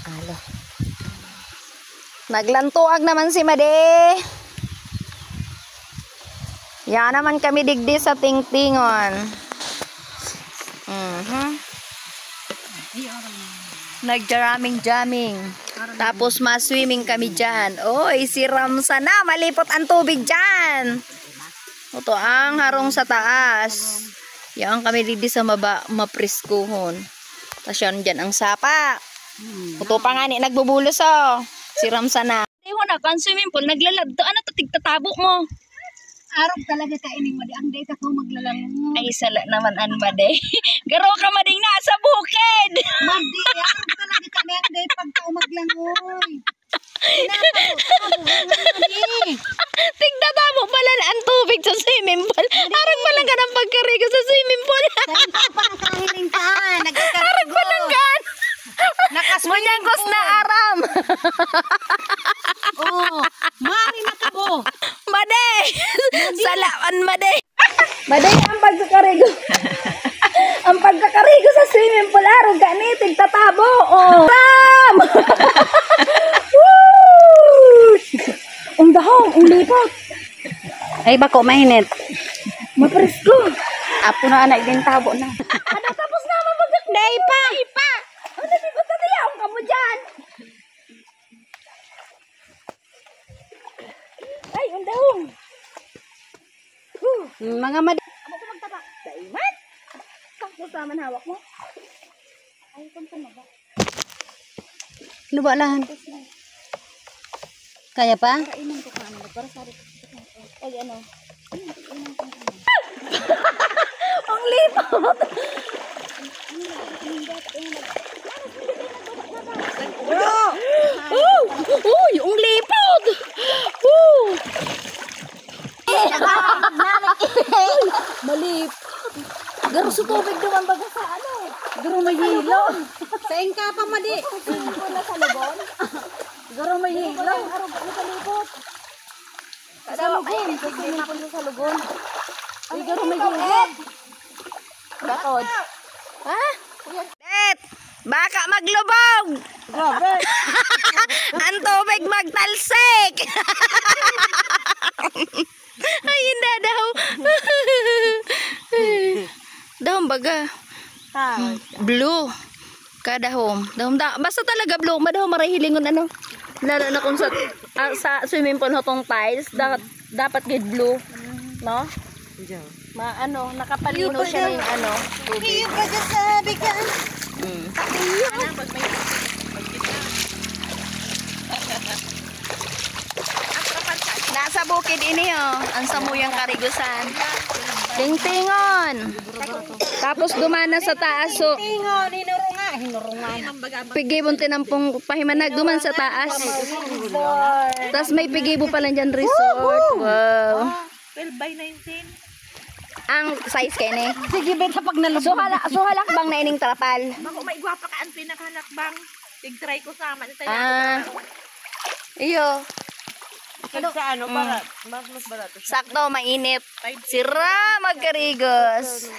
Alo. Naglantuag naman si Made. Yan naman kami digdi sa tingtingon. Nagjaraming-jamming. Tapos ma-swimming kami dyan. Oy, si Ramsa na. Malipot ang tubig dyan. Ito ang harong sa taas. Yan kami digdi sa maba, mapriskuhon. Tapos yan dyan ang sapa. Ito pa nga ni nagbubulos oh. Si Ramsa na. Ayaw na, kan swimming pool. Naglalab. Ano to, tigtatabo mo? Arog talaga kaining madi ang day ka ko maglalangon. Ay, sala naman an Made. Garo ka mading nasa bukid. Madi, arog talaga kami ang day pag ka maglangon. Tigtatabo pala na ang tubig sa swimming pool. Arag pala ka ng pagkarigo sa swimming pool. Dahil ka pa nakahiling ka. Arag pala ka. Munyangkos na aram. Oh, mari na ka bo. Made! Salaan, Made! Made, ang pagkakarigo. Ang pagkakarigo sa swimming pool, arog ka ni, tigtatabo. Oh. Ram! Ang dahong, ang lipot. Ay bako mainit. Mapresko. Apo na anak din tabo na. Ano, tapos na mapagkak. Day pa! Day pa! Ano, di ba tatayaw ka mo dyan? Ay, ang dahong. Mga madi. Amo ko magtaba. Daiman. Sakto sa man hawak mo. Ay, kunta na ba? Luba lang. Kaya pa? Kainan ko ka ano para sa ay ano. Ang lipot. Yung lipot. Malipot. Garo sa tubig naman baga sa ano. Garo may hilo. Sa ingka pa madi. Sino na sa lubon? Garo may hilo. Araw ano sa lipot? Sa lugon. Sa lugon. Ay, garo may hilo. Bakod. Ha? Bet! Baka maglubog! Grabe. Ang tubig magtalsik! Ay, hindi daw. Dahom baga. Blue. Kadahom. Dahom da. Basta talaga blue. Madahom marahilingon ano. Lalo na kung sa swimming pool hotong tiles. Dapat gid blue. No? Ano, nakapalino siya ng ano. Iyo ka dyan sa bigyan. Nasa bukid ini oh, ang samuyang karigusan. Tingtingon. Tapos dumana sa taas so. Tingon, hinurungan. Pigibon tinampong pahimanag duman sa taas. Tapos may pigibo pa lang dyan resort. Wow. 12 by 19. Ang size kay ni. Sige, beta pag nalubog. Suhalak bang na ining trapal? Bako may gwapa ka ang pinakahalakbang. Tig-try ko sama. Iyo. Sa ano, para mas barato siya. Sakto, mainit. Sira magkarigos.